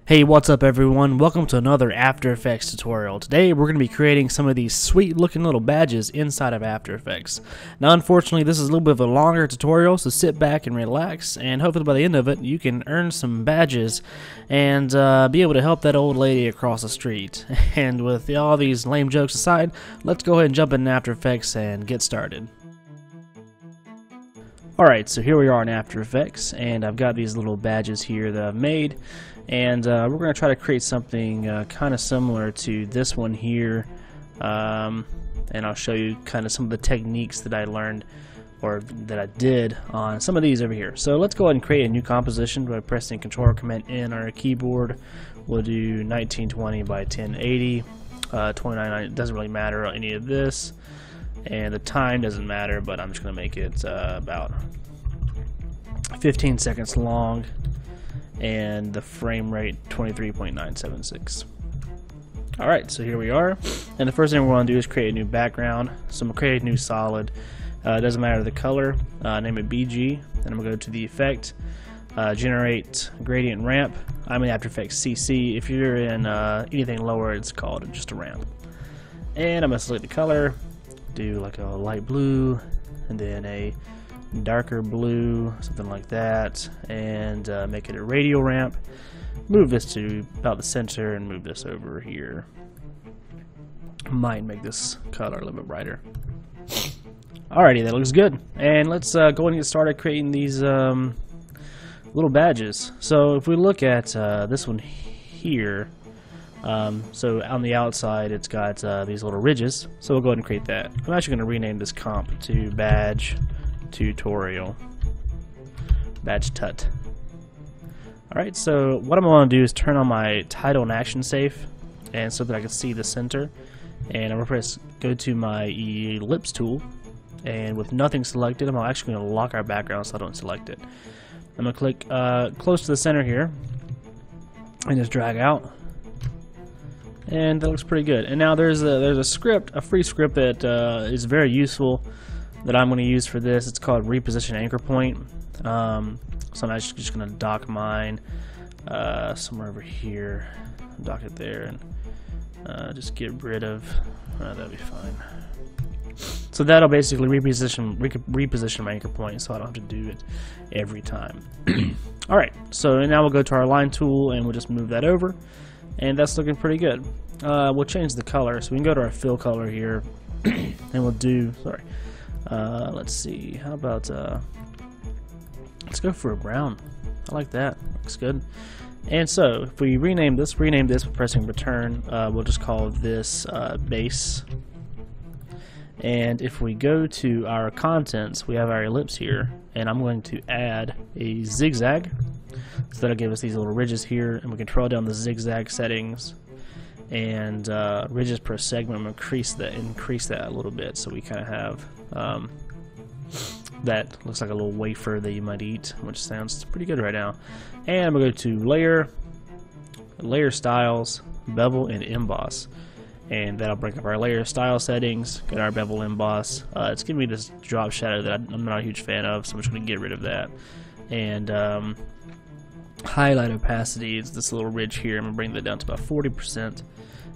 Hey, what's up everyone? Welcome to another After Effects tutorial. Today we're going to be creating some of these sweet looking little badges inside of After Effects. Now unfortunately this is a little bit of a longer tutorial, so sit back and relax, and hopefully by the end of it you can earn some badges and be able to help that old lady across the street. And with all these lame jokes aside, let's go ahead and jump into After Effects and get started. Alright, so here we are in After Effects, and I've got these little badges here that I've made, and we're going to try to create something kind of similar to this one here, and I'll show you kind of some of the techniques that I learned, or that I did on some of these over here. So let's go ahead and create a new composition by pressing Control or Command N on our keyboard. We'll do 1920 by 1080, 2990, it doesn't really matter on any of this. And the time doesn't matter, but I'm just going to make it about 15 seconds long, and the frame rate 23.976. Alright, so here we are, and the first thing we're going to do is create a new background. So I'm going to create a new solid. It doesn't matter the color, name it BG, and I'm going to go to the effect, generate gradient ramp. I'm in After Effects CC. If you're in anything lower, it's called just a ramp. And I'm going to select the color, do like a light blue and then a darker blue, something like that, and make it a radial ramp. Move this to about the center and move this over here. Might make this color a little bit brighter. Alrighty, that looks good, and let's go ahead and get started creating these little badges. So if we look at this one here, so on the outside it's got these little ridges, so we'll go ahead and create that. I'm actually going to rename this comp to badge tutorial, badge tut. Alright, so what I'm going to do is turn on my title and action safe, and so that I can see the center, and I'm going to press go to my ellipse tool, and with nothing selected I'm actually going to lock our background so I don't select it. I'm going to click close to the center here and just drag out. And that looks pretty good. And now there's a script, a free script that is very useful that I'm going to use for this. It's called Reposition Anchor Point. So I'm actually just going to dock mine somewhere over here. Dock it there and just get rid of. That'll be fine. So that'll basically reposition my anchor point, so I don't have to do it every time. All right. So now we'll go to our line tool and we'll just move that over. And that's looking pretty good. We'll change the color, so we can go to our fill color here, and we'll do, let's see, how about, let's go for a brown. I like that, looks good. And so, if we rename this by pressing return, we'll just call this base. And if we go to our contents, we have our ellipse here, and I'm going to add a zigzag. So that'll give us these little ridges here, and we can control down the zigzag settings, and ridges per segment. I'm gonna increase that a little bit, so we kind of have that looks like a little wafer that you might eat, which sounds pretty good right now. And I'm gonna go to layer styles, bevel, and emboss, and that'll bring up our layer style settings. Get our bevel emboss. It's giving me this drop shadow that I'm not a huge fan of, so I'm just gonna get rid of that. And highlight opacity is this little ridge here. I'm gonna bring that down to about 40%,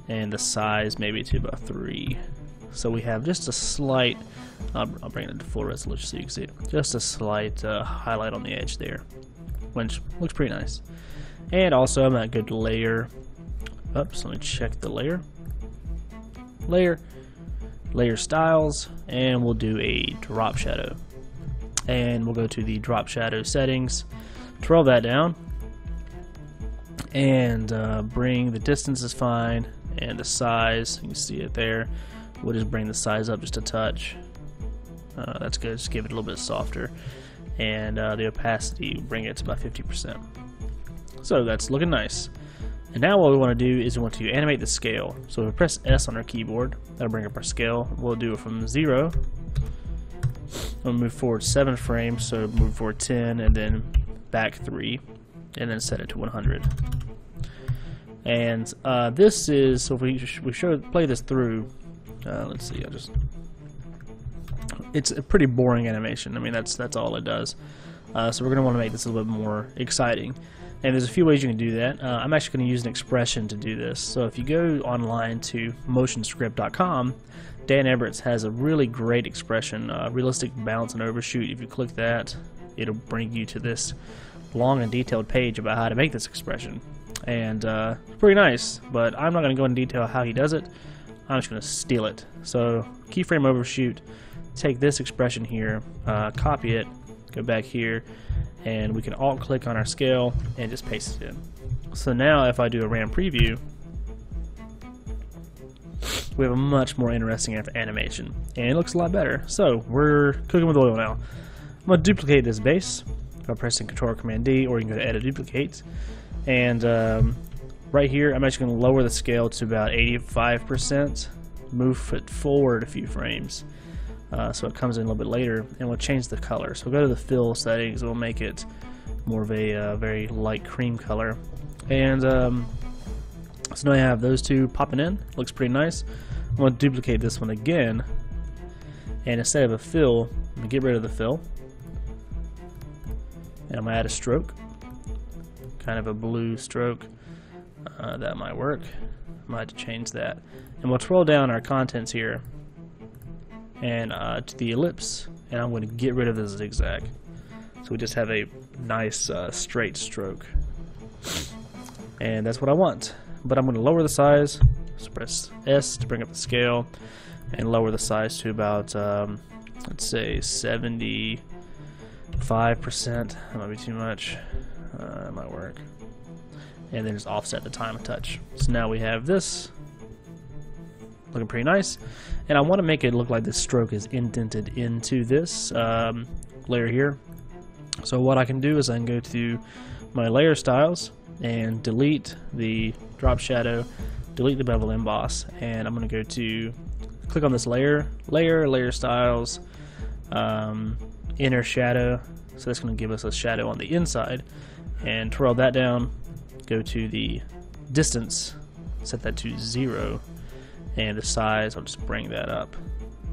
and the size maybe to about 3. So we have just a slight, I'll bring it to full resolution so you can see it, just a slight highlight on the edge there, which looks pretty nice. And also I'm gonna go to layer, oops, let me check the layer styles, and we'll do a drop shadow, and we'll go to the drop shadow settings, twirl that down, and bring the distance is fine, and the size, you can see it there. We'll just bring the size up just a touch. That's good, just give it a little bit softer, and the opacity, bring it to about 50%. So that's looking nice. And now what we want to do is we want to animate the scale. So if we press S on our keyboard, that'll bring up our scale. We'll do it from 0. We'll move forward 7 frames, so move forward 10, and then back 3, and then set it to 100. And this is, so if we play this through, let's see, it's a pretty boring animation. I mean, that's all it does. So we're going to want to make this a little bit more exciting. And there's a few ways you can do that. I'm actually going to use an expression to do this. So if you go online to motionscript.com, Dan Everett has a really great expression, realistic bounce and overshoot. If you click that, it'll bring you to this long and detailed page about how to make this expression. And it's pretty nice, but I'm not going to go into detail how he does it. I'm just going to steal it. So keyframe overshoot, take this expression here, copy it, go back here, and we can alt click on our scale and just paste it in. So now if I do a RAM preview, we have a much more interesting animation, and it looks a lot better. So we're cooking with oil now. I'm going to duplicate this base by pressing Ctrl Command D, or you can go to Edit Duplicate. And right here, I'm actually going to lower the scale to about 85%, move it forward a few frames. So it comes in a little bit later, and we'll change the color. So we'll go to the fill settings, we'll make it more of a very light cream color. And so now I have those two popping in, looks pretty nice. I'm going to duplicate this one again, and instead of a fill, I'm going to get rid of the fill. And I'm going to add a stroke, kind of a blue stroke. That might work. I might have to change that. And we'll twirl down our contents here and to the ellipse, and I'm going to get rid of the zigzag. So we just have a nice straight stroke. And that's what I want. But I'm going to lower the size, so press S to bring up the scale, and lower the size to about, let's say 75%. That might be too much. That might work. And then just offset the time a touch. So now we have this looking pretty nice, and I want to make it look like this stroke is indented into this layer here. So what I can do is I can go to my layer styles and delete the drop shadow, delete the bevel emboss, and I'm going to go to click on this layer styles, inner shadow. So that's going to give us a shadow on the inside, and twirl that down. Go to the distance, set that to 0, and the size, I'll just bring that up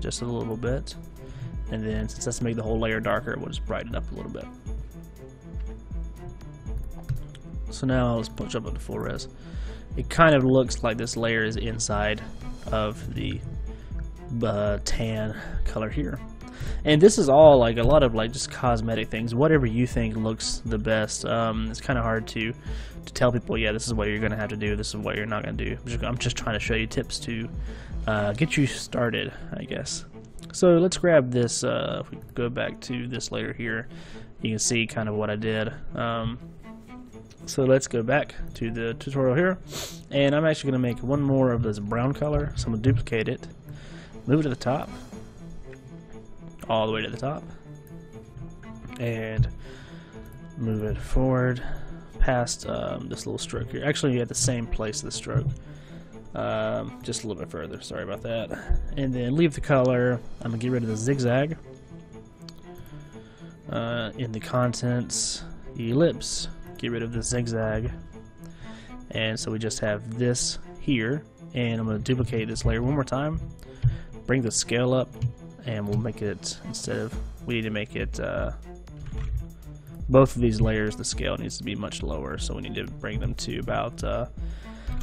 just a little bit, and then since that's to make the whole layer darker, we'll just brighten it up a little bit. So now let's punch up to full res. It kind of looks like this layer is inside of the tan color here. And this is all like a lot of like just cosmetic things, whatever you think looks the best. It's kind of hard to tell people, yeah, this is what you're gonna have to do, this is what you're not gonna do. I'm just trying to show you tips to get you started, I guess. So let's grab this, if we go back to this layer here, you can see kind of what I did. So let's go back to the tutorial here, and I'm actually going to make one more of this brown color. So I'm going to duplicate it, move it to the top, all the way to the top, and move it forward past this little stroke here. Actually, at the same place as the stroke, just a little bit further. Sorry about that. And then leave the color. I'm going to get rid of the zigzag. In the contents, ellipse. Get rid of the zigzag, and so we just have this here, and I'm going to duplicate this layer one more time, bring the scale up, and we'll make it, instead of, we need to make it both of these layers, the scale needs to be much lower, so we need to bring them to about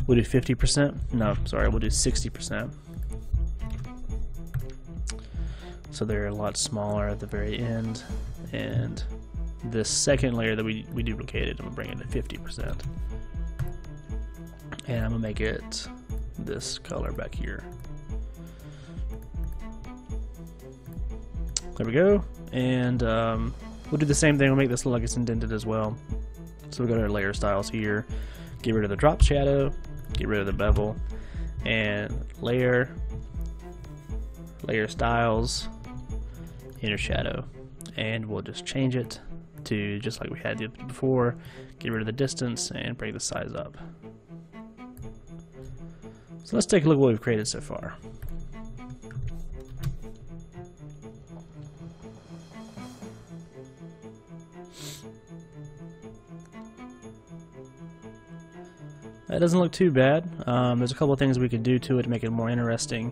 we'll do 50%, no sorry, we'll do 60%, so they're a lot smaller at the very end. And this second layer that we duplicated, I'm going to bring it to 50%. And I'm going to make it this color back here. There we go. And we'll do the same thing. We'll make this look like it's indented as well. So we'll go to our layer styles here, get rid of the drop shadow, get rid of the bevel, and layer styles, inner shadow. And we'll just change it to just like we had before, get rid of the distance and bring the size up. So let's take a look at what we've created so far. That doesn't look too bad. There's a couple of things we could do to it to make it more interesting,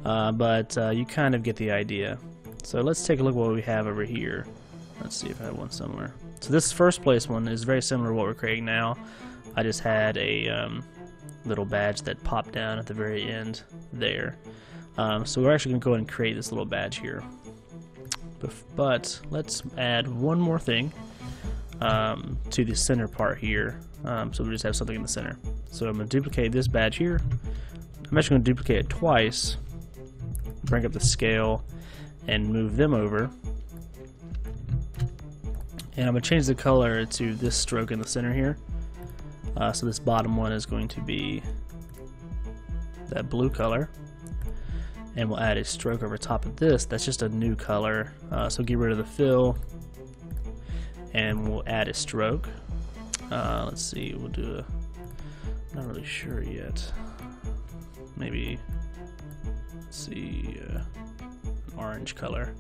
but you kind of get the idea. So let's take a look at what we have over here. Let's see if I have one somewhere. So this first place one is very similar to what we're creating now. I just had a little badge that popped down at the very end there. So we're actually going to go ahead and create this little badge here. But let's add one more thing to the center part here. So we just have something in the center. So I'm going to duplicate this badge here. I'm actually going to duplicate it twice, bring up the scale, and move them over. And I'm going to change the color to this stroke in the center here. So this bottom one is going to be that blue color. And we'll add a stroke over top of this. That's just a new color. So get rid of the fill. And we'll add a stroke. Let's see, we'll do a... not really sure yet. Maybe, let's see, an orange color.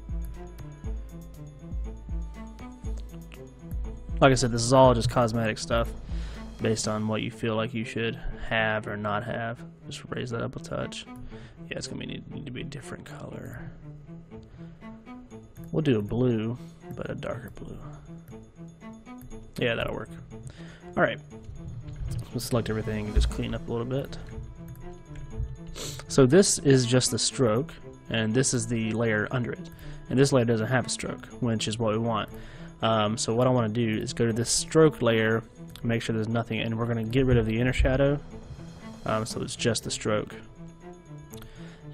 Like I said, this is all just cosmetic stuff based on what you feel like you should have or not have. Just raise that up a touch. Yeah, it's gonna need to be a different color. We'll do a blue, but a darker blue. Yeah, that'll work. Alright. We'll select everything and just clean up a little bit. So this is just the stroke, and this is the layer under it. And this layer doesn't have a stroke, which is what we want. So what I want to do is go to this stroke layer, make sure there's nothing, and we're going to get rid of the inner shadow, so it's just the stroke.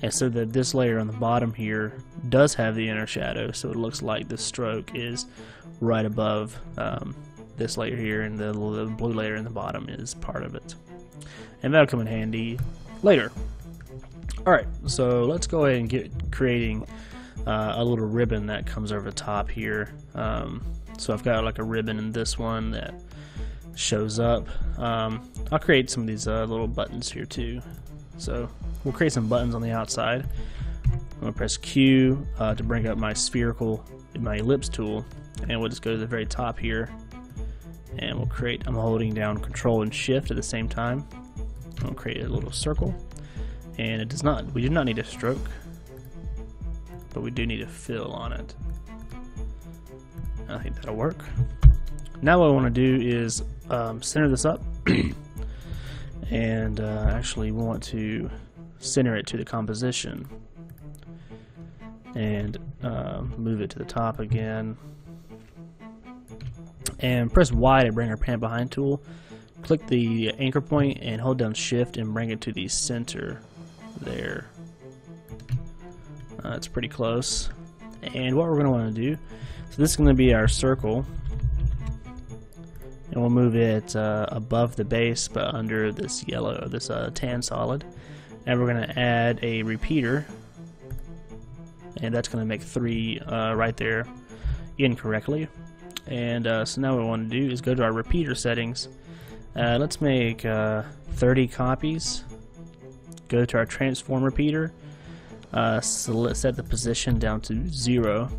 And so that this layer on the bottom here does have the inner shadow, so it looks like the stroke is right above this layer here, and the blue layer in the bottom is part of it. And that'll come in handy later. Alright, so let's go ahead and get creating a little ribbon that comes over the top here. So I've got like a ribbon in this one that shows up. I'll create some of these little buttons here too. So we'll create some buttons on the outside. I'm going to press Q to bring up my my ellipse tool, and we'll just go to the very top here, and we'll create, I'm holding down Control and Shift at the same time. I'll create a little circle, and we do not need a stroke, but we do need a fill on it. I think that'll work. Now what I want to do is center this up, and actually we want to center it to the composition, and move it to the top again, and press Y to bring our pan behind tool. Click the anchor point and hold down Shift and bring it to the center there. It's pretty close. And what we're going to want to do, so this is going to be our circle, and we'll move it above the base but under this yellow, this tan solid, and we're going to add a repeater, and that's going to make 3 right there incorrectly. And so now what we want to do is go to our repeater settings. Let's make 30 copies. Go to our transform repeater. So let's set the position down to 0,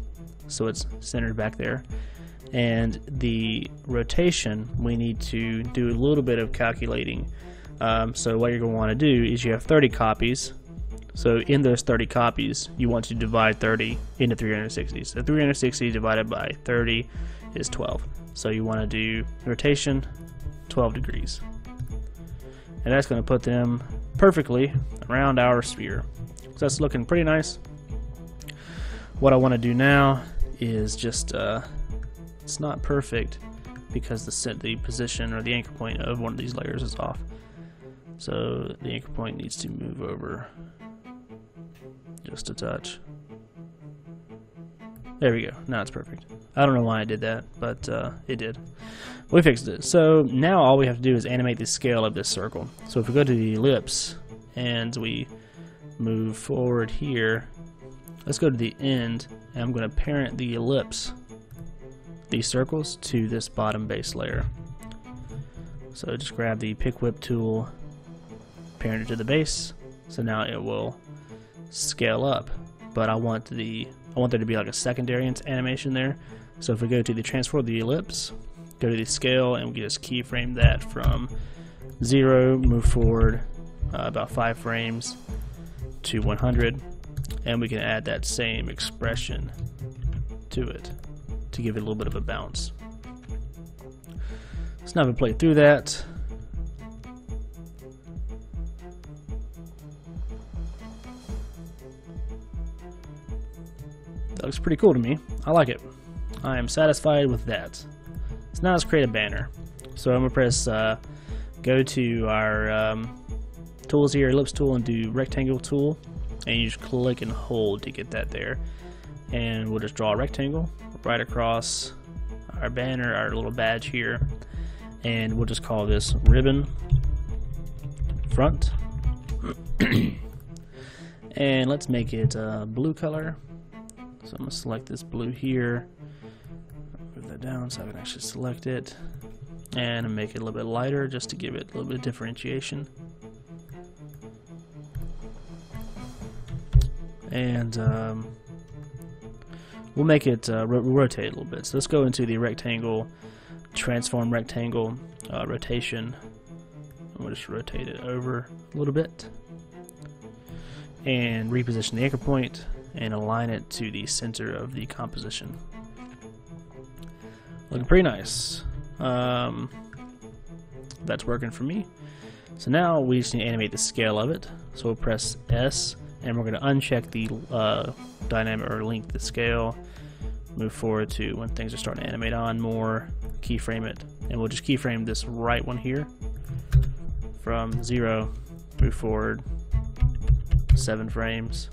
so it's centered back there. And the rotation, we need to do a little bit of calculating. So what you're going to want to do is you have 30 copies. So in those 30 copies, you want to divide 30 into 360. So 360 divided by 30 is 12. So you want to do rotation 12 degrees. And that's going to put them perfectly around our sphere. So that's looking pretty nice. What I want to do now is just, it's not perfect because the position or the anchor point of one of these layers is off. So the anchor point needs to move over just a touch. There we go. Now it's perfect. I don't know why I did that, but it did. We fixed it. So now all we have to do is animate the scale of this circle. So if we go to the ellipse and we move forward here, let's go to the end, and I'm going to parent the ellipse, these circles, to this bottom base layer. So just grab the pick whip tool, parent it to the base, so now it will scale up, but I want there to be like a secondary animation there. So if we go to the transform the ellipse, go to the scale, and we just keyframe that from 0, move forward about 5 frames to 100, and we can add that same expression to it to give it a little bit of a bounce. So now we play through that. That looks pretty cool to me. I like it. I am satisfied with that. So now let's create a banner. So I'm going to press go to our tools here, ellipse tool, and do rectangle tool. And you just click and hold to get that there. And we'll just draw a rectangle right across our banner, our little badge here. And we'll just call this ribbon front. And let's make it blue color. So I'm going to select this blue here, move that down so I can actually select it, and make it a little bit lighter just to give it a little bit of differentiation. And we'll make it rotate a little bit. So let's go into the rectangle, transform rectangle, rotation, and we'll just rotate it over a little bit, and reposition the anchor point and align it to the center of the composition. Looking pretty nice. That's working for me. So now we just need to animate the scale of it. So we'll press S, and we're going to uncheck the dynamic or length the scale. Move forward to when things are starting to animate on more. Keyframe it, and we'll just keyframe this right one here. From 0, move forward 7 frames.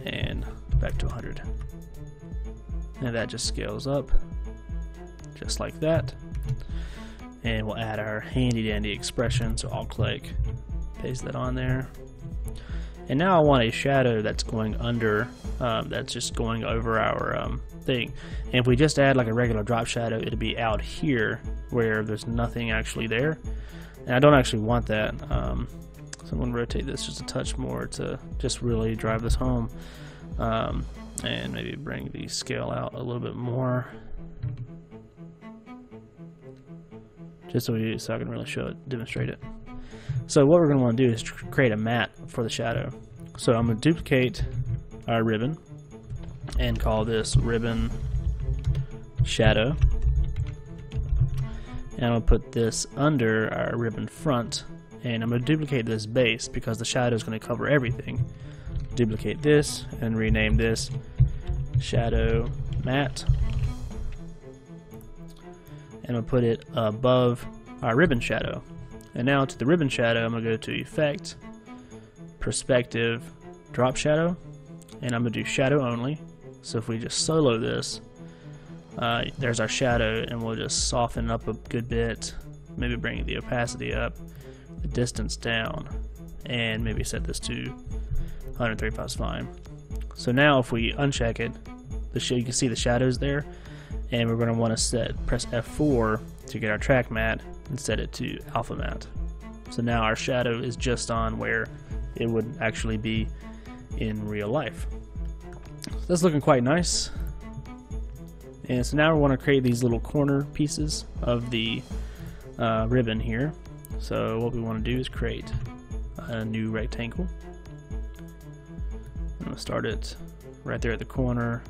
And back to 100. And that just scales up just like that. And we'll add our handy dandy expression, so I'll click, paste that on there. And now I want a shadow that's going under, that's just going over our thing. And if we just add like a regular drop shadow, it'll be out here where there's nothing actually there. And I don't actually want that. So I'm going to rotate this just a touch more to just really drive this home, and maybe bring the scale out a little bit more, just so I can really show it, demonstrate it. So what we're going to want to do is create a matte for the shadow. So I'm going to duplicate our ribbon and call this ribbon shadow, and I'm going to put this under our ribbon front. And I'm going to duplicate this base because the shadow is going to cover everything. Duplicate this and rename this shadow matte. And I'll put it above our ribbon shadow. And now to the ribbon shadow, I'm going to go to Effect, Perspective, Drop Shadow, and I'm going to do shadow only. So if we just solo this, there's our shadow, and we'll just soften up a good bit, maybe bring the opacity up, the distance down, and maybe set this to 135 is fine. So now if we uncheck it, you can see the shadows there, and we're going to want to press F4 to get our track matte and set it to alpha matte. So now our shadow is just on where it would actually be in real life. So that's looking quite nice. And so now we want to create these little corner pieces of the ribbon here. So what we want to do is create a new rectangle. I'm going to start it right there at the corner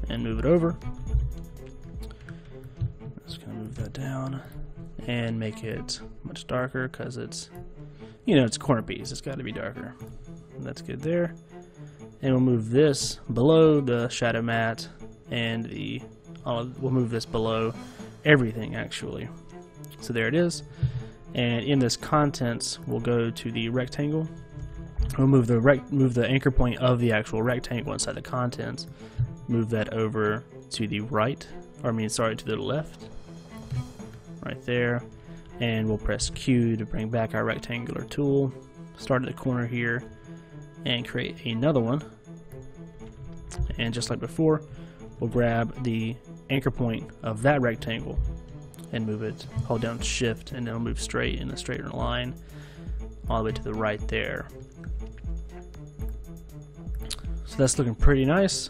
and move it over. Just going to move that down and make it much darker because it's, it's a corner piece. It's got to be darker. That's good there. And we'll move this below the shadow matte, and we'll move this below everything actually. So there it is. And in this contents, we'll go to the rectangle. We'll move the anchor point of the actual rectangle inside the contents. Move that over to the right, to the left, right there. And we'll press Q to bring back our rectangular tool. Start at the corner here and create another one. And just like before, we'll grab the anchor point of that rectangle and move it, hold down shift, and it'll move straight in a straight line all the way to the right there. So that's looking pretty nice.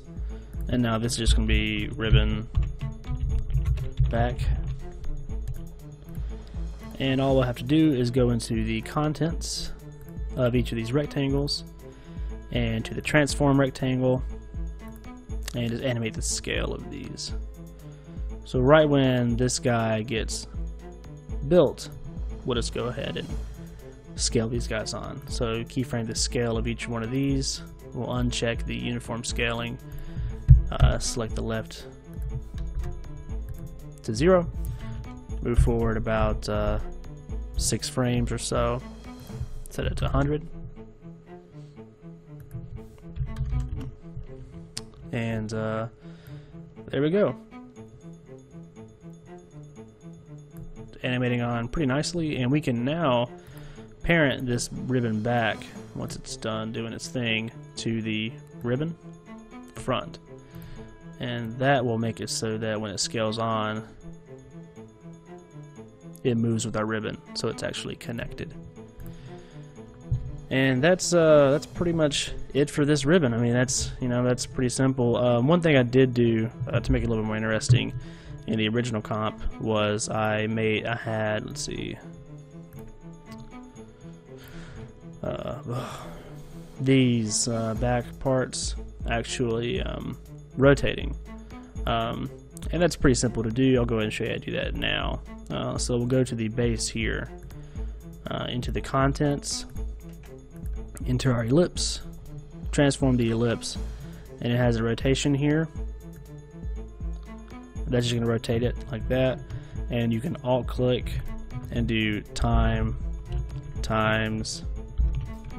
And now this is just going to be ribbon back. And all we'll have to do is go into the contents of each of these rectangles and to the transform rectangle and just animate the scale of these. So right when this guy gets built, we'll just go ahead and scale these guys on. So keyframe the scale of each one of these. We'll uncheck the uniform scaling, select the left to 0, move forward about 6 frames or so, set it to 100, and there we go. Animating on pretty nicely, and we can now parent this ribbon back once it's done doing its thing to the ribbon front, and that will make it so that when it scales on, it moves with our ribbon, so it's actually connected. And that's pretty much it for this ribbon. I mean, that's pretty simple. One thing I did do to make it a little bit more interesting in the original comp was I had, let's see, these back parts actually rotating, and that's pretty simple to do. I'll go ahead and show you how to do that now. So we'll go to the base here, into the contents, into our ellipse, transform the ellipse, and it has a rotation here. That's just going to rotate it like that, and you can alt click and do time times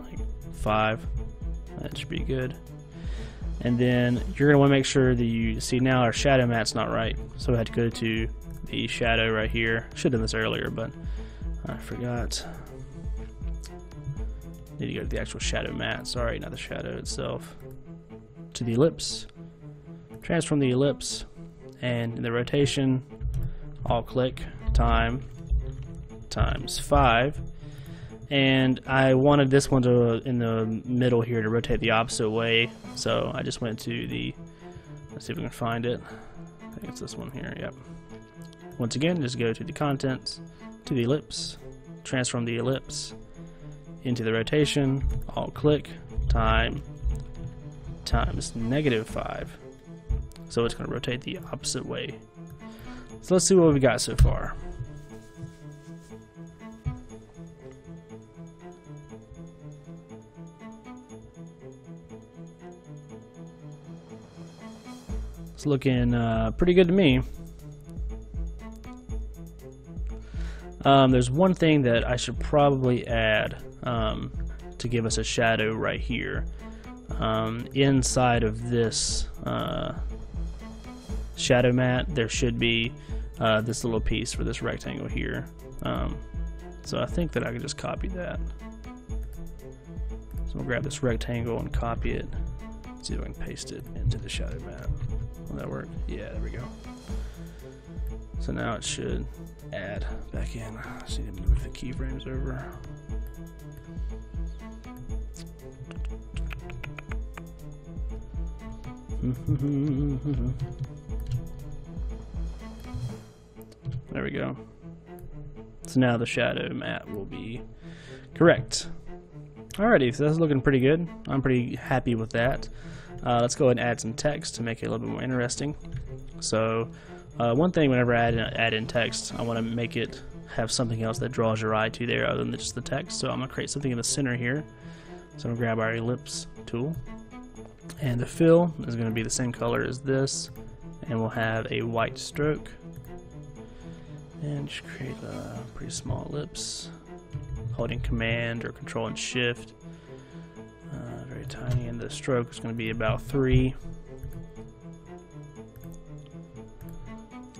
like 5. That should be good. And then you're going to want to make sure that you see now our shadow mat's not right, so we had to go to the shadow right here. Should have done this earlier, but I forgot. Need to go to the actual shadow mat, sorry, not the shadow itself. To the ellipse, transform the ellipse, and in the rotation, alt click time times 5, and I wanted this one to in the middle here to rotate the opposite way, so I just went to the, let's see if we can find it. I think it's this one here. Yep. Once again, just go to the contents, to the ellipse, transform the ellipse into the rotation, alt click time times -5. So it's going to rotate the opposite way. So let's see what we got so far. It's looking pretty good to me. There's one thing that I should probably add to give us a shadow right here. Inside of this shadow mat, there should be this little piece for this rectangle here. So I think that I can just copy that. So I'll grab this rectangle and copy it. See if I can paste it into the shadow mat. Will that work? Yeah, there we go. So now it should add back in. I just need to move the keyframes over. There we go. So now the shadow mat will be correct. Alrighty, so that's looking pretty good. I'm pretty happy with that. Let's go ahead and add some text to make it a little bit more interesting. So one thing whenever I add in text, I want to make it have something else that draws your eye to there other than just the text. So I'm going to create something in the center here. So I'm going to grab our ellipse tool. And the fill is going to be the same color as this. And we'll have a white stroke. And just create a pretty small ellipse. Holding Command or Control and Shift. Very tiny. And the stroke is going to be about 3.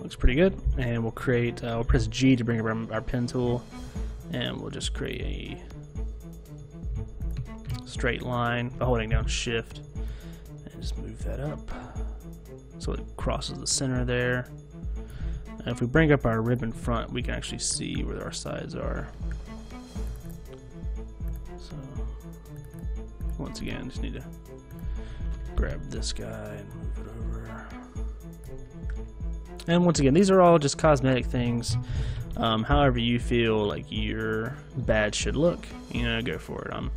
Looks pretty good. And we'll create, we'll press G to bring up our pen tool. And we'll just create a straight line by holding down Shift. And just move that up so it crosses the center there. And if we bring up our ribbon front, we can actually see where our sides are. So once again, just need to grab this guy and move it over. And once again, these are all just cosmetic things. However you feel like your badge should look, you know, go for it. I'm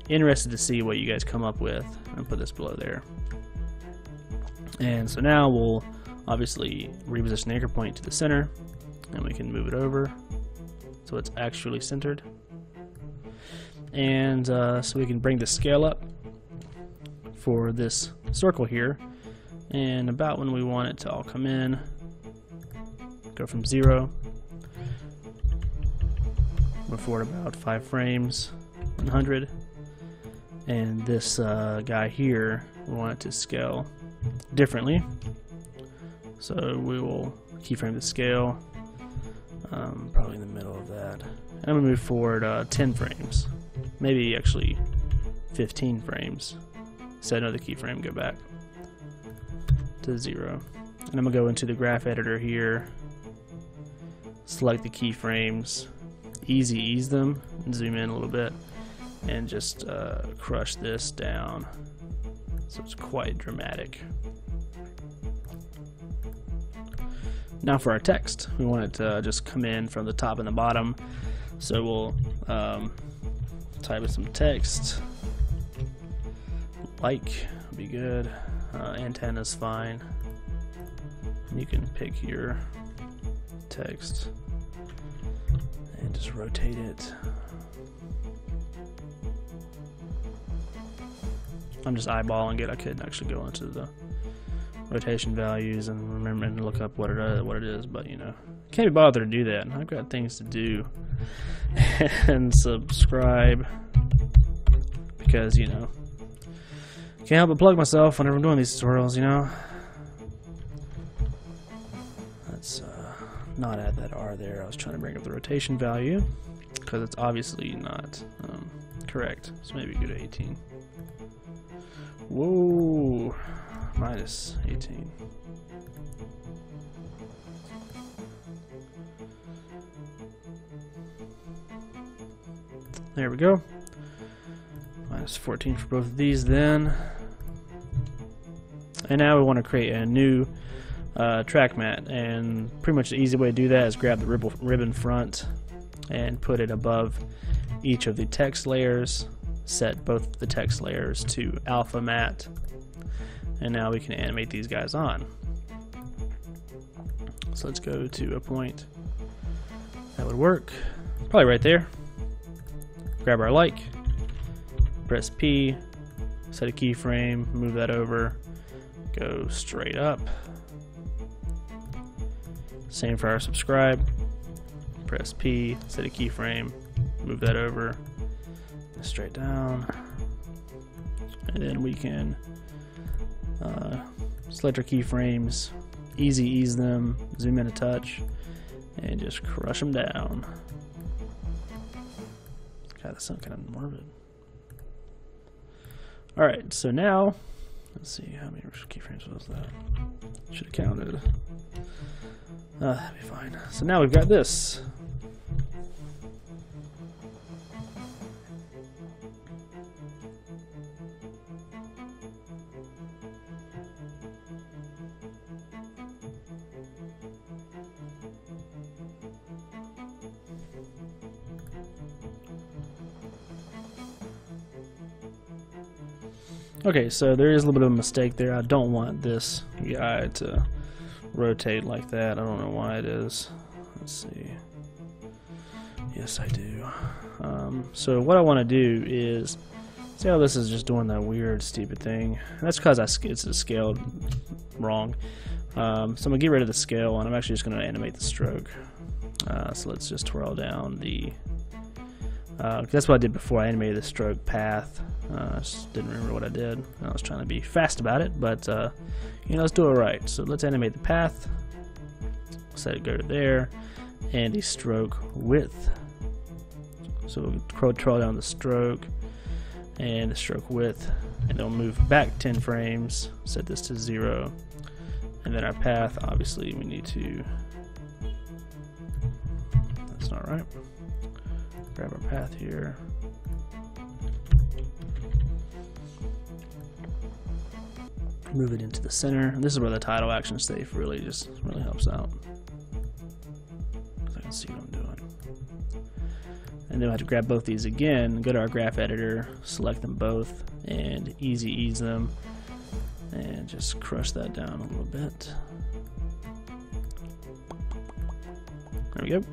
interested to see what you guys come up with. I'll put this below there. And so now we'll obviously reposition the anchor point to the center, and we can move it over so it's actually centered. And so we can bring the scale up for this circle here, and about when we want it to all come in, go from 0, move forward about 5 frames, 100, and this guy here, we want it to scale differently, so we will keyframe the scale probably in the middle of that, and I'm going to move forward 10 frames, maybe actually 15 frames. Set another keyframe, go back to 0, and I'm going to go into the graph editor here, select the keyframes, easy ease them, and zoom in a little bit, and just crush this down so it's quite dramatic. Now for our text, we want it to just come in from the top and the bottom, so we'll type in some text. Like would be good, antenna's fine. You can pick your text and just rotate it. I'm just eyeballing it. I could actually go into the rotation values and remember and look up what it is, but you know, can't be bothered to do that. I've got things to do. And subscribe, because you know, can't help but plug myself whenever I'm doing these tutorials, you know. Let's not add that R there. I was trying to bring up the rotation value because it's obviously not correct. So maybe go to 18. Whoa, minus 18. There we go. Minus 14 for both of these then. And now we want to create a new track mat, and pretty much the easy way to do that is grab the ribbon front and put it above each of the text layers, set both the text layers to alpha matte, and now we can animate these guys on. So let's go to a point that would work, probably right there. Grab our like, press P, set a keyframe, move that over, go straight up. Same for our subscribe, press P, set a keyframe, move that over, straight down, and then we can select our keyframes, easy ease them, zoom in a touch, and just crush them down. God, that sounds kind of morbid. Alright, so now, let's see, how many keyframes was that? Should have counted. That'd be fine. So now we've got this. Okay, so there is a little bit of a mistake there. I don't want this guy to rotate like that. I don't know why it is. Let's see. Yes, I do. So what I want to do is, see how this is just doing that weird, stupid thing. And that's because it's scaled wrong. So I'm going to get rid of the scale, and I'm actually just going to animate the stroke. So let's just twirl down the... that's what I did before. I animated the stroke path. I just didn't remember what I did. I was trying to be fast about it, but you know, let's do it right. So let's animate the path. Set it go to there, and the stroke width. So we'll twirl down the stroke and the stroke width, and then we'll move back 10 frames. Set this to 0, and then our path. Obviously, we need to. That's not right. Grab our path here. Move it into the center. And this is where the title action safe really helps out. I can see what I'm doing. And then we have to grab both these again, go to our graph editor, select them both, and easy ease them, and just crush that down a little bit. There we go.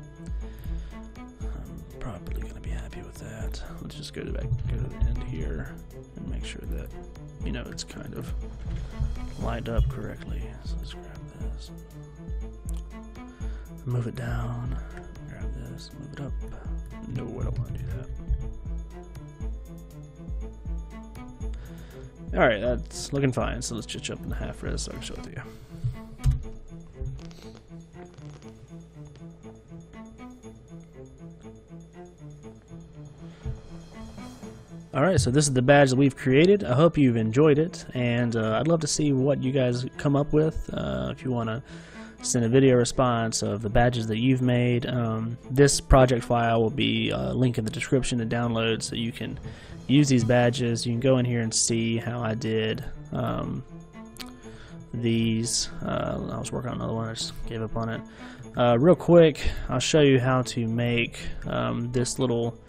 I'm probably going to be happy with that. Let's just go to the end here and make sure that, you know, it's kind of lined up correctly. So let's grab this, move it down, grab this, move it up. No, I don't want to do that. Alright, that's looking fine, so let's just jump in the half res so I can show it to you. Alright, so this is the badge that we've created. I hope you've enjoyed it, and I'd love to see what you guys come up with. If you want to send a video response of the badges that you've made, this project file will be a link in the description to download so you can use these badges. You can go in here and see how I did these. I was working on another one, I just gave up on it. Real quick, I'll show you how to make this little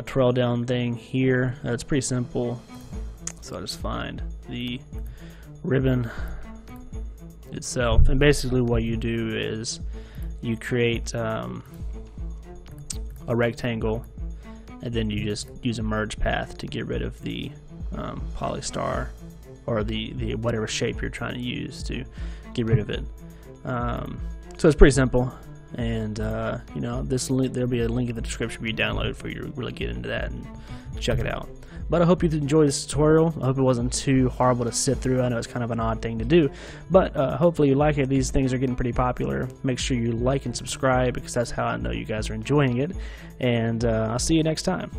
trail down thing here. It's pretty simple, so I'll just find the ribbon itself, and basically what you do is you create a rectangle, and then you just use a merge path to get rid of the polystar or the whatever shape you're trying to use to get rid of it. So it's pretty simple, and you know, there'll be a link in the description for you to download for you to really get into that and check it out. But I hope you enjoyed this tutorial. I hope it wasn't too horrible to sit through. I know it's kind of an odd thing to do, but hopefully you like it. These things are getting pretty popular. Make sure you like and subscribe, because that's how I know you guys are enjoying it. And I'll see you next time.